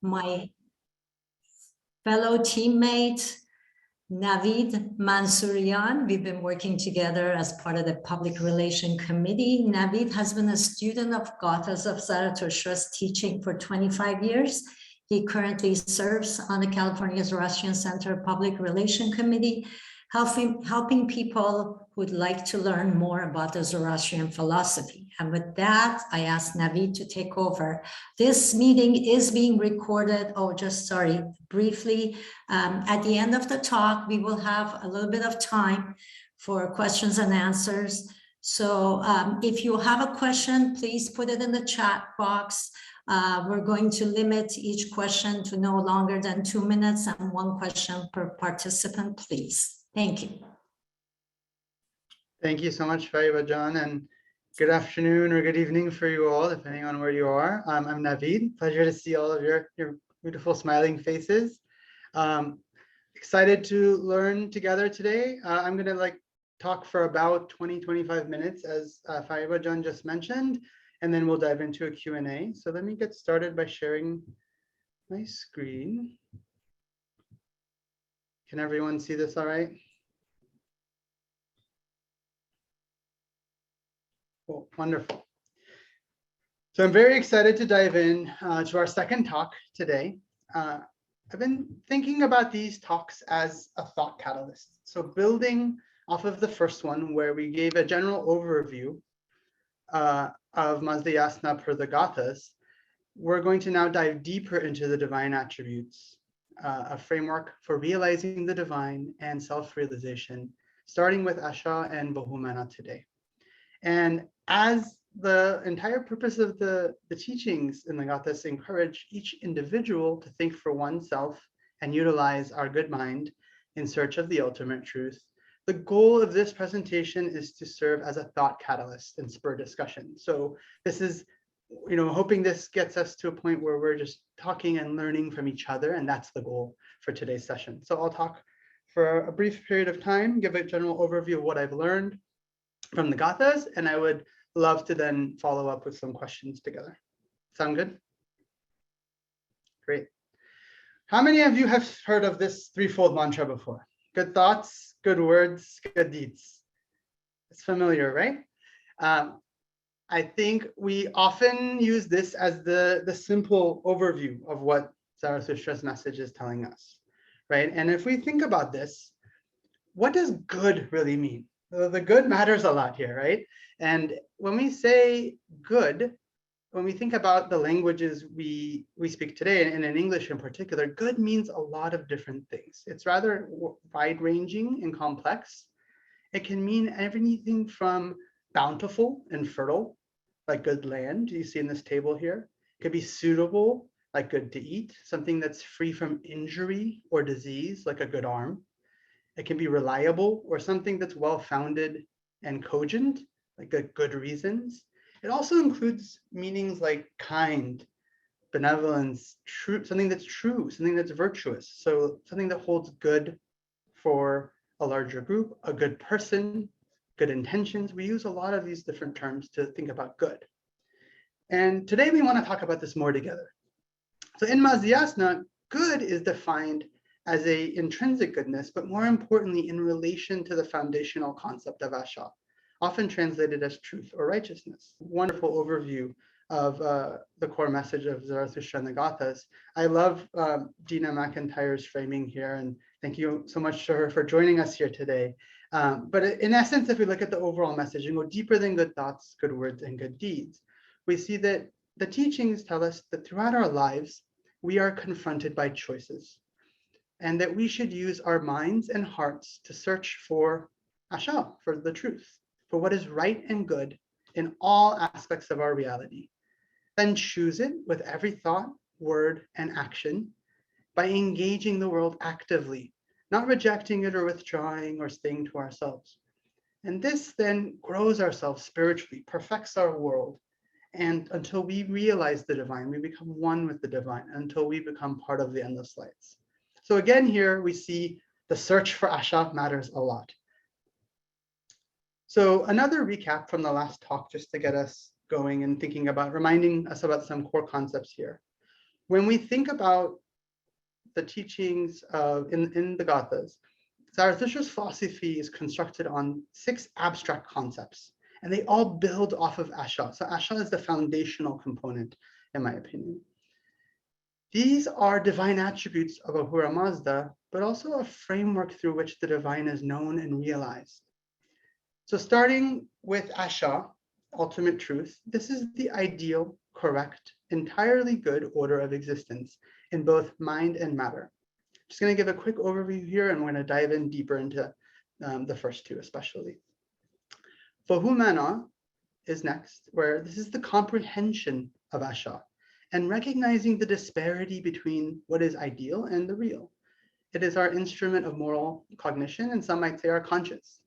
my fellow teammate, Navid Mansourian. We've been working together as part of the Public Relations Committee. Navid has been a student of Gathas of Zarathushtra's teaching for 25 years. He currently serves on the California Zoroastrian Center Public Relations Committee, helping people who'd like to learn more about the Zoroastrian philosophy. And with that, I ask Navid to take over. This meeting is being recorded. Briefly, at the end of the talk, we will have a little bit of time for questions and answers. So if you have a question, please put it in the chat box. We're going to limit each question to no longer than 2 minutes and 1 question per participant, please. Thank you. Thank you so much, Fariba John, and good afternoon or good evening for you all, depending on where you are. I'm Navid. Pleasure to see all of your beautiful smiling faces. Excited to learn together today. I'm going to talk for about 20-25 minutes, as Fariba John just mentioned, and then we'll dive into a Q&A. So let me get started by sharing my screen. Can everyone see this all right? Cool, wonderful. So I'm very excited to dive in to our second talk today. I've been thinking about these talks as a thought catalyst. So building off of the first one, where we gave a general overview of Mazdayasana per the Gathas, we're going to now dive deeper into the divine attributes, a framework for realizing the divine and self-realization, starting with Asha and Bahumana today. And as the entire purpose of the teachings in the Gathas encourage each individual to think for oneself and utilize our good mind in search of the ultimate truth, the goal of this presentation is to serve as a thought catalyst and spur discussion. So this is, hoping this gets us to a point where we're just talking and learning from each other, and that's the goal for today's session. So I'll talk for a brief period of time, give a general overview of what I've learned from the Gathas, and I would love to then follow up with some questions together. Sound good? Great. How many of you have heard of this threefold mantra before? Good thoughts, good words, good deeds. It's familiar, right? I think we often use this as the simple overview of what Zarathustra's message is telling us, right? And if we think about this, what does good really mean? The good matters a lot here, right? And when we say good, when we think about the languages we speak today, and in English in particular, good means a lot of different things. It's rather wide-ranging and complex. It can mean everything from bountiful and fertile, like good land, you see in this table here. It could be suitable, like good to eat, something that's free from injury or disease, like a good arm. It can be reliable, or something that's well-founded and cogent, like good reasons. It also includes meanings like kind, benevolence, true, something that's true, something that's virtuous. So something that holds good for a larger group, a good person, good intentions. We use a lot of these different terms to think about good. And today we want to talk about this more together. So in Mazdayasana, good is defined as a intrinsic goodness, but more importantly, in relation to the foundational concept of Asha, often translated as truth or righteousness. Wonderful overview of the core message of Zarathustra and the Gathas. I love Dina McIntyre's framing here, and thank you so much to her for joining us here today. But in essence, if we look at the overall message and go deeper than good thoughts, good words, and good deeds, we see that the teachings tell us that throughout our lives, we are confronted by choices, and that we should use our minds and hearts to search for Asha, for the truth, for what is right and good in all aspects of our reality. Then choose it with every thought, word, and action by engaging the world actively, not rejecting it or withdrawing or staying to ourselves. And this then grows ourselves spiritually, perfects our world, and until we realize the divine, we become one with the divine, until we become part of the endless lights. So again, here we see the search for Asha matters a lot. So another recap from the last talk, just to get us going and thinking about, reminding us about some core concepts here. When we think about the teachings in the Gathas, Zarathustra's philosophy is constructed on 6 abstract concepts, and they all build off of Asha. So Asha is the foundational component, in my opinion. These are divine attributes of Ahura Mazda, but also a framework through which the divine is known and realized. So starting with Asha, ultimate truth, this is the ideal, correct, entirely good order of existence in both mind and matter. Just going to give a quick overview here, and we're going to dive in deeper into the first two especially. Vahumana is next, where this is the comprehension of Asha and recognizing the disparity between what is ideal and the real. It is our instrument of moral cognition, and some might say our conscience.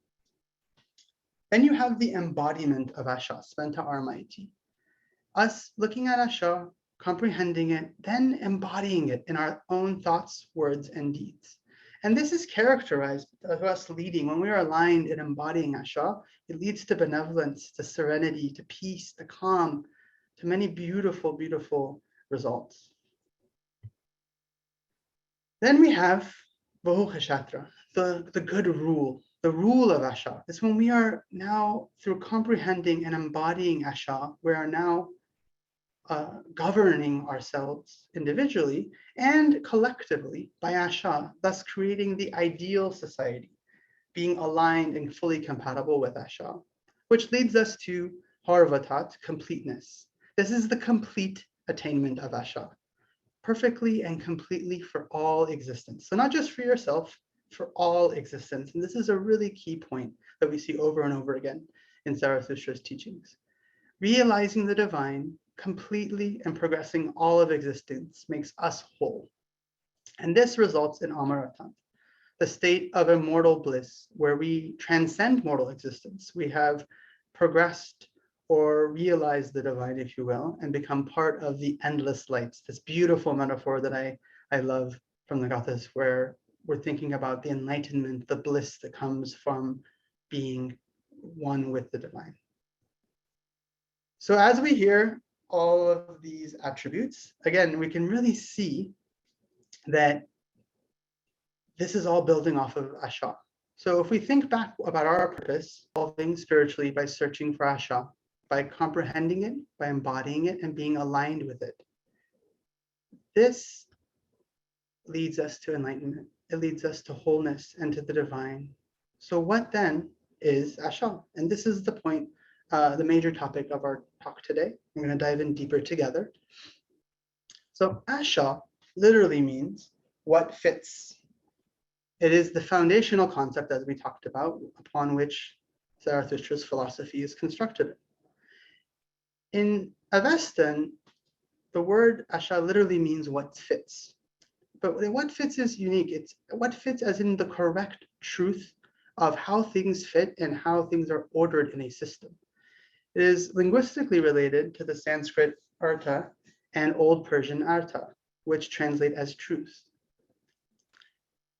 Then you have the embodiment of Asha, Spenta Armaiti. Us looking at Asha, comprehending it, then embodying it in our own thoughts, words, and deeds. And this is characterized as us leading. When we are aligned in embodying Asha, it leads to benevolence, to serenity, to peace, to calm, to many beautiful, beautiful results. Then we have Vahukhashatra, the good rule, the rule of Asha. It's when we are now, through comprehending and embodying Asha, we are now governing ourselves individually and collectively by Asha, thus creating the ideal society, being aligned and fully compatible with Asha, which leads us to Harvatat, completeness. This is the complete attainment of Asha, perfectly and completely for all existence. So not just for yourself, for all existence. And this is a really key point that we see over and over again in Zarathustra's teachings. Realizing the divine completely and progressing all of existence makes us whole. And this results in Amaratant, the state of immortal bliss, where we transcend mortal existence. We have progressed or realized the divine, if you will, and become part of the endless lights. This beautiful metaphor that I love from the Gathas, where we're thinking about the enlightenment, the bliss that comes from being one with the divine. So as we hear all of these attributes, again, we can really see that this is all building off of Asha. So if we think back about our purpose, evolving spiritually by searching for Asha, by comprehending it, by embodying it, and being aligned with it, this leads us to enlightenment. It leads us to wholeness and to the divine. So what then is Asha? And this is the point, the major topic of our talk today. We're going to dive in deeper together. So Asha literally means what fits. It is the foundational concept, as we talked about, upon which Zarathustra's philosophy is constructed. In Avestan, the word Asha literally means what fits. But what fits is unique. It's what fits as in the correct truth of how things fit and how things are ordered in a system. It is linguistically related to the Sanskrit artha and Old Persian artha, which translate as truth.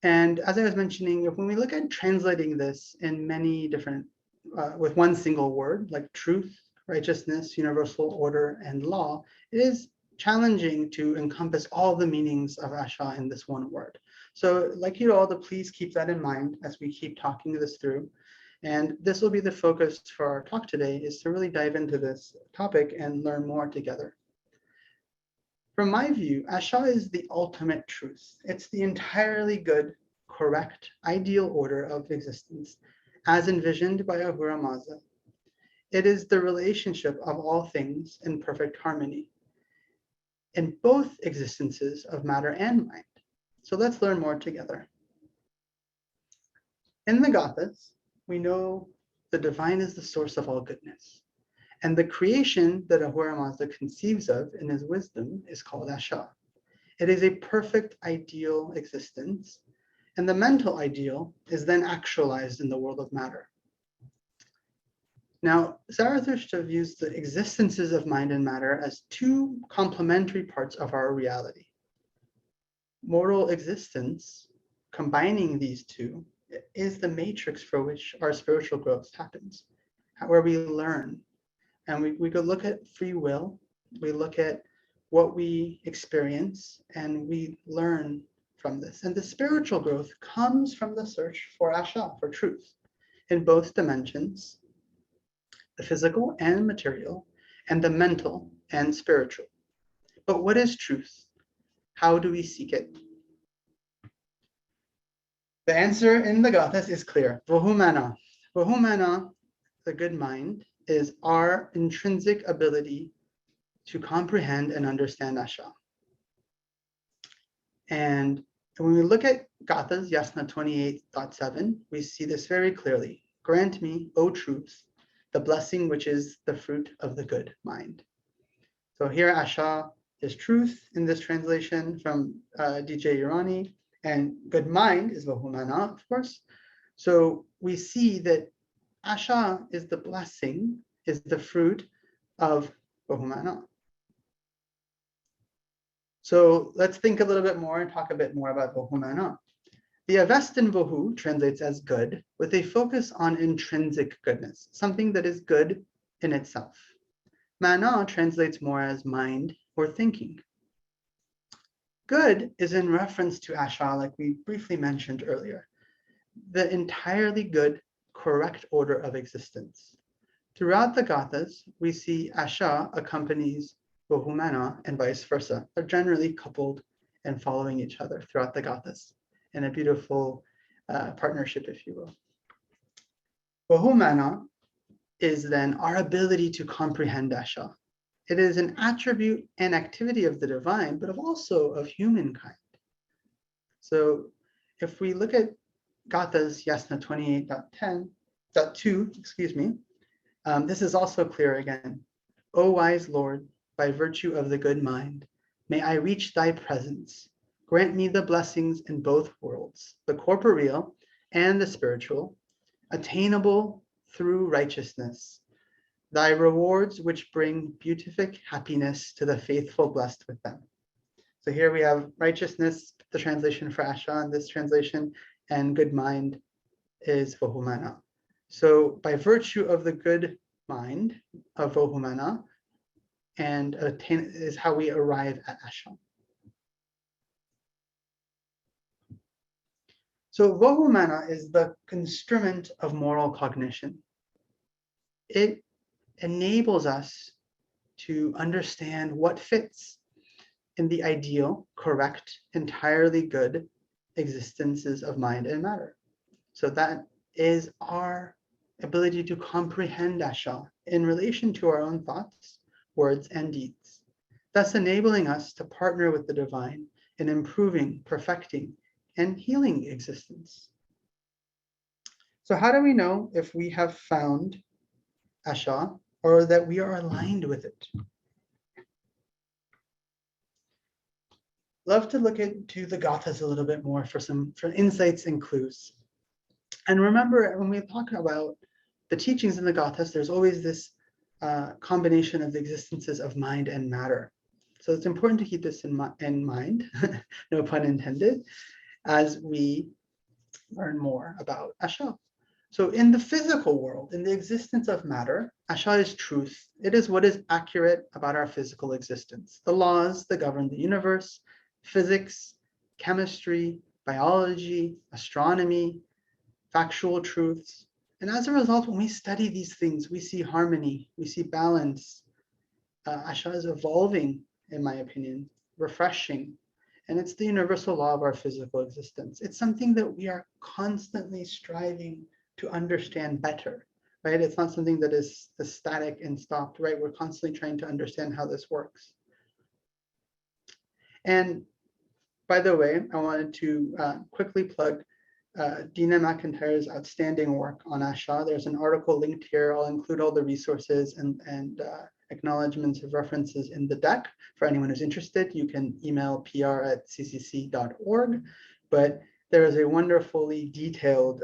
And as I was mentioning, when we look at translating this in many different, with one single word, like truth, righteousness, universal order, and law, it is challenging to encompass all the meanings of Asha in this one word. So I'd like you all to please keep that in mind as we keep talking this through. And this will be the focus for our talk today, is to really dive into this topic and learn more together. From my view, Asha is the ultimate truth. It's the entirely good, correct, ideal order of existence as envisioned by Ahura Mazda. It is the relationship of all things in perfect harmony in both existences of matter and mind. So let's learn more together. In the Gathas, we know the divine is the source of all goodness. And the creation that Ahura Mazda conceives of in his wisdom is called Asha. It is a perfect ideal existence, and the mental ideal is then actualized in the world of matter. Now, Zarathustra views the existences of mind and matter as two complementary parts of our reality. Mortal existence, combining these two, is the matrix for which our spiritual growth happens, where we learn. And we could look at free will, we look at what we experience, and we learn from this. And the spiritual growth comes from the search for Asha, for truth, in both dimensions, the physical and material, and the mental and spiritual. But what is truth? How do we seek it? The answer in the Gathas is clear. Vahumana. Vahumana, the good mind, is our intrinsic ability to comprehend and understand Asha. And when we look at Gathas, Yasna 28.7, we see this very clearly. Grant me, O truth, the blessing which is the fruit of the good mind. So here Asha is truth in this translation from DJ Urani, and good mind is Vahumana, of course. So we see that Asha is the blessing, is the fruit of Vahumana. So let's think a little bit more and talk a bit more about Vahumana. The Avestan Vahu translates as good, with a focus on intrinsic goodness, something that is good in itself. Mana translates more as mind or thinking. Good is in reference to Asha, like we briefly mentioned earlier, the entirely good, correct order of existence. Throughout the Gathas, we see Asha accompanies Vahumana and vice versa. They're generally coupled and following each other throughout the Gathas in a beautiful partnership, if you will. Vahumana is then our ability to comprehend Asha. It is an attribute and activity of the divine, but also of humankind. So if we look at Gathas Yasna 28.10.2, excuse me, this is also clear again. O wise Lord, by virtue of the good mind, may I reach thy presence. Grant me the blessings in both worlds, the corporeal and the spiritual, attainable through righteousness. Thy rewards which bring beatific happiness to the faithful blessed with them. So here we have righteousness, the translation for Asha in this translation, and good mind is Vahumana. So by virtue of the good mind of Vahumana, and attain is how we arrive at Asha. So Vahumana is the instrument of moral cognition. It enables us to understand what fits in the ideal, correct, entirely good existences of mind and matter. So that is our ability to comprehend Asha in relation to our own thoughts, words, and deeds, thus enabling us to partner with the divine in improving, perfecting, and healing existence. So how do we know if we have found Asha or that we are aligned with it? Love to look into the Gathas a little bit more for insights and clues. And remember, when we talk about the teachings in the Gathas, there's always this combination of the existences of mind and matter. So it's important to keep this in mind, no pun intended, as we learn more about Asha. So in the physical world, in the existence of matter, Asha is truth. It is what is accurate about our physical existence. The laws that govern the universe, physics, chemistry, biology, astronomy, factual truths. And as a result, when we study these things, we see harmony, we see balance. Asha is evolving, in my opinion, refreshing. And it's the universal law of our physical existence. It's something that we are constantly striving to understand better, right? It's not something that is static and stopped, right? We're constantly trying to understand how this works. And by the way, I wanted to quickly plug Dina McIntyre's outstanding work on Asha. There's an article linked here. I'll include all the resources and acknowledgements of references in the deck. For anyone who's interested, you can email pr@ccc.org. But there is a wonderfully detailed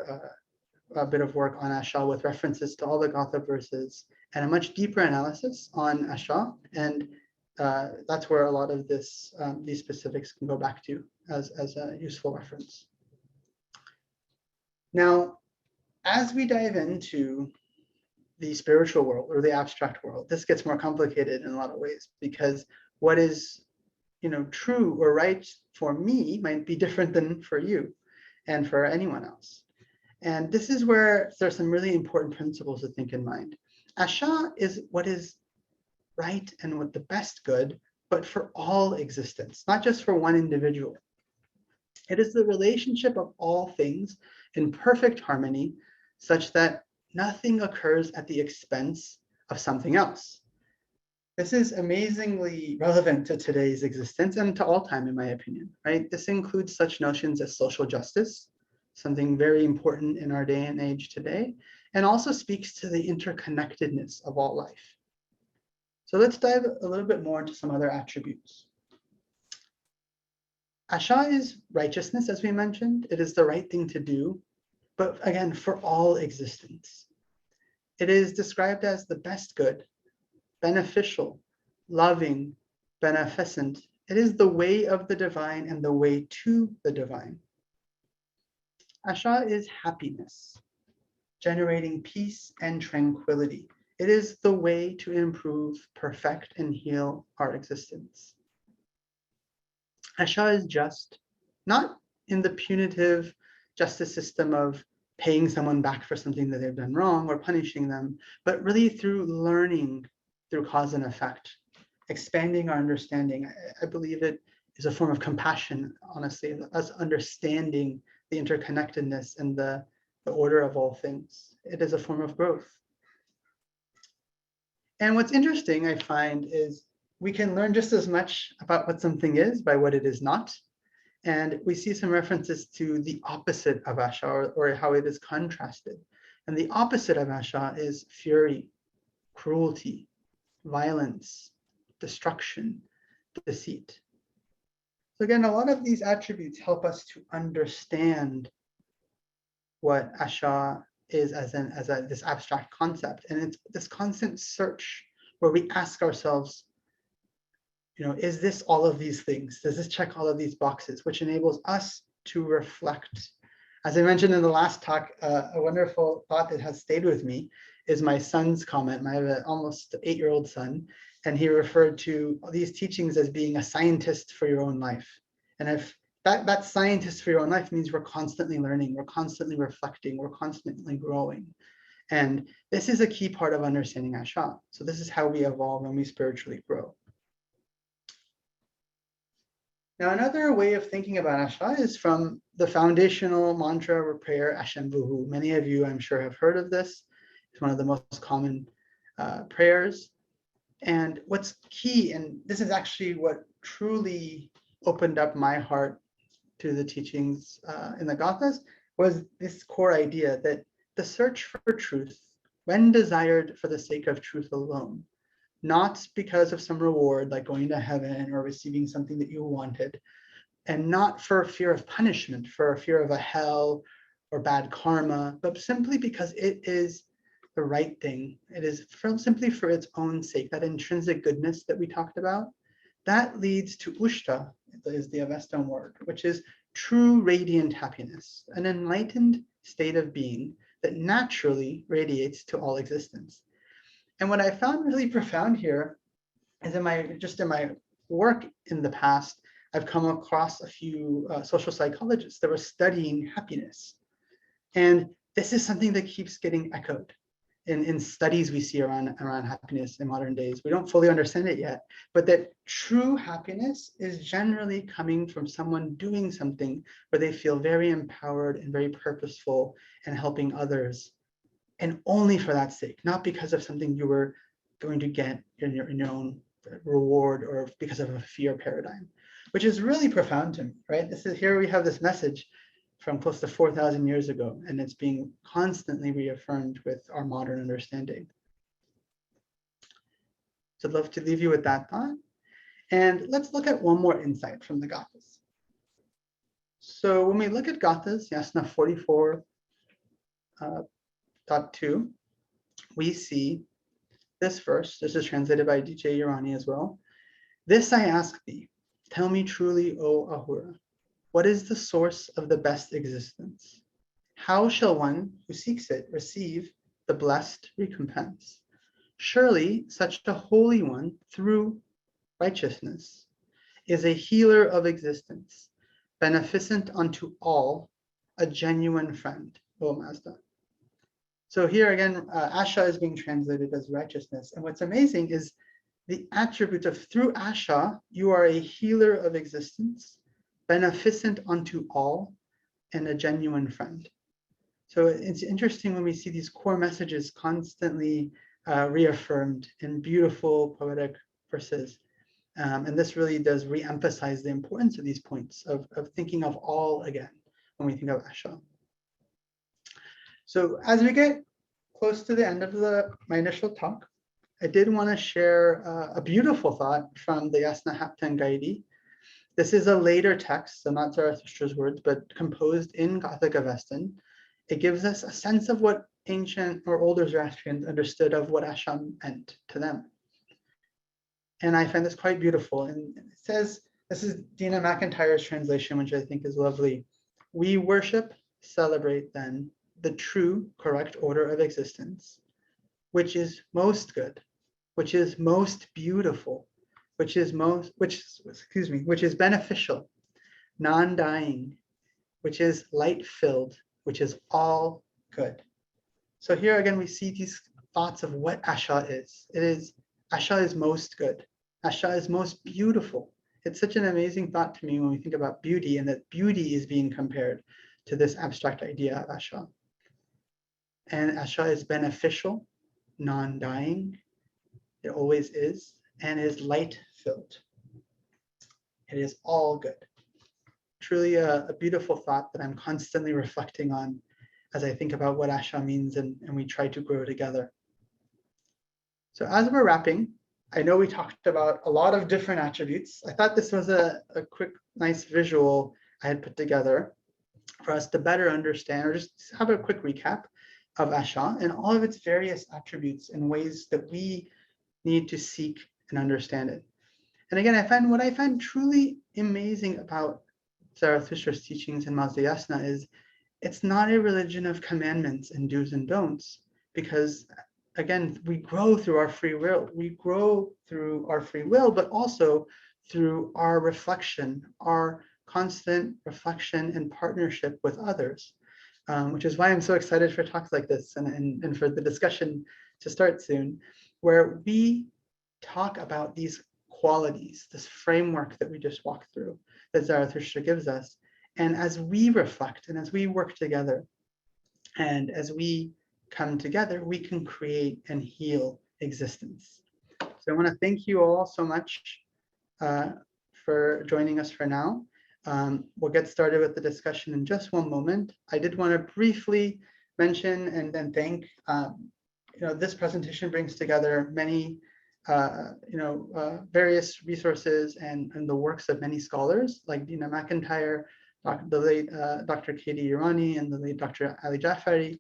bit of work on Asha with references to all the Gatha verses and a much deeper analysis on Asha. And that's where a lot of these specifics can go back to as a useful reference. Now, as we dive into the spiritual world or the abstract world, this gets more complicated in a lot of ways because what is, true or right for me might be different than for you and for anyone else. And this is where there's some really important principles to think in mind. Asha is what is right and what the best good, but for all existence, not just for one individual. It is the relationship of all things in perfect harmony, such that nothing occurs at the expense of something else. This is amazingly relevant to today's existence and to all time, in my opinion, right? This includes such notions as social justice, something very important in our day and age today, and also speaks to the interconnectedness of all life. So let's dive a little bit more into some other attributes. Asha is righteousness, as we mentioned. It is the right thing to do, but again, for all existence. It is described as the best good, beneficial, loving, beneficent. It is the way of the divine and the way to the divine. Asha is happiness, generating peace and tranquility. It is the way to improve, perfect, and heal our existence. Asha is just, not in the punitive justice system of paying someone back for something that they've done wrong or punishing them, but really through learning through cause and effect, expanding our understanding. I believe it is a form of compassion, honestly, us understanding the interconnectedness and the order of all things. It is a form of growth. And what's interesting, I find, is we can learn just as much about what something is by what it is not. And we see some references to the opposite of Asha, or how it is contrasted. And the opposite of Asha is fury, cruelty, violence, destruction, deceit. So again, a lot of these attributes help us to understand what Asha is as this abstract concept. And it's this constant search where we ask ourselves, is this all of these things? Does this check all of these boxes? Which enables us to reflect. As I mentioned in the last talk, a wonderful thought that has stayed with me is my son's comment. I have an almost 8-year-old son, and he referred to these teachings as being a scientist for your own life. And if that scientist for your own life means we're constantly learning, we're constantly reflecting, we're constantly growing. And this is a key part of understanding Asha. So this is how we evolve and we spiritually grow. Now, another way of thinking about Asha is from the foundational mantra or prayer, Ashem Vuhu. Many of you, I'm sure, have heard of this. It's one of the most common prayers. And what's key, and this is actually what truly opened up my heart to the teachings in the Gathas, was this core idea that the search for truth, when desired for the sake of truth alone, not because of some reward like going to heaven or receiving something that you wanted, and not for fear of punishment, for fear of a hell or bad karma, but simply because it is the right thing. It is simply for its own sake, that intrinsic goodness that we talked about. That leads to Ushta, is the Avestan word, which is true radiant happiness, an enlightened state of being that naturally radiates to all existence. And what I found really profound here is in my work in the past, I've come across a few social psychologists that were studying happiness. And this is something that keeps getting echoed in studies we see around happiness in modern days. We don't fully understand it yet, but that true happiness is generally coming from someone doing something where they feel very empowered and very purposeful and helping others. And only for that sake, not because of something you were going to get in your own reward or because of a fear paradigm, which is really profound to me, right? Here we have this message from close to 4,000 years ago, and it's being constantly reaffirmed with our modern understanding. So I'd love to leave you with that thought. And let's look at one more insight from the Gathas. So when we look at Gathas, Yasna 44.2, we see this verse. This is translated by DJ Irani as well. This I ask thee, tell me truly, O Ahura, what is the source of the best existence? How shall one who seeks it receive the blessed recompense? Surely such a holy one through righteousness, is a healer of existence, beneficent unto all, a genuine friend, O Mazda. So here again, Asha is being translated as righteousness. And what's amazing is the attribute of through Asha, you are a healer of existence, beneficent unto all, and a genuine friend. So it's interesting when we see these core messages constantly reaffirmed in beautiful poetic verses. And this really does re-emphasize the importance of these points of thinking of all again when we think of Asha. So as we get close to the end of my initial talk, I did want to share a beautiful thought from the Yasna Haptan Gaidi. This is a later text, so not Zarathustra's words, but composed in Gothic Avestan. It gives us a sense of what ancient or older Zoroastrians understood of what Asha meant to them. And I find this quite beautiful. And it says, this is Dina McIntyre's translation, which I think is lovely. We worship, celebrate then the true, correct order of existence, which is most good, which is most beautiful, which is beneficial, non-dying, which is light-filled, which is all good. So here again, we see these thoughts of what Asha is. Asha is most good. Asha is most beautiful. It's such an amazing thought to me when we think about beauty, and that beauty is being compared to this abstract idea of Asha. And Asha is beneficial, non-dying. It always is, and is light-filled. It is all good. Truly a beautiful thought that I'm constantly reflecting on as I think about what Asha means and we try to grow together. So as we're wrapping, I know we talked about a lot of different attributes. I thought this was a quick, nice visual I had put together for us to better understand, or just have a quick recap of Asha and all of its various attributes and ways that we need to seek and understand it. And again, what I find truly amazing about Zarathustra's teachings in Mazda Yasna is it's not a religion of commandments and do's and don'ts, because again, we grow through our free will. We grow through our free will, but also through our reflection, our constant reflection and partnership with others, which is why I'm so excited for talks like this and for the discussion to start soon, where we talk about these qualities, this framework that we just walked through that Zarathustra gives us. And as we reflect and as we work together and as we come together, we can create and heal existence. So I want to thank you all so much for joining us for now. We'll get started with the discussion in just one moment. I did want to briefly mention and then thank, this presentation brings together many various resources and the works of many scholars like Dina McIntyre, the late Dr. Katie Irani, and the late Dr. Ali Jafari.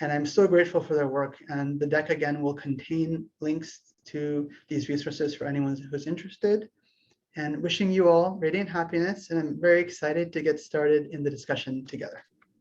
And I'm so grateful for their work. And the deck again will contain links to these resources for anyone who's interested. And wishing you all radiant happiness. And I'm very excited to get started in the discussion together.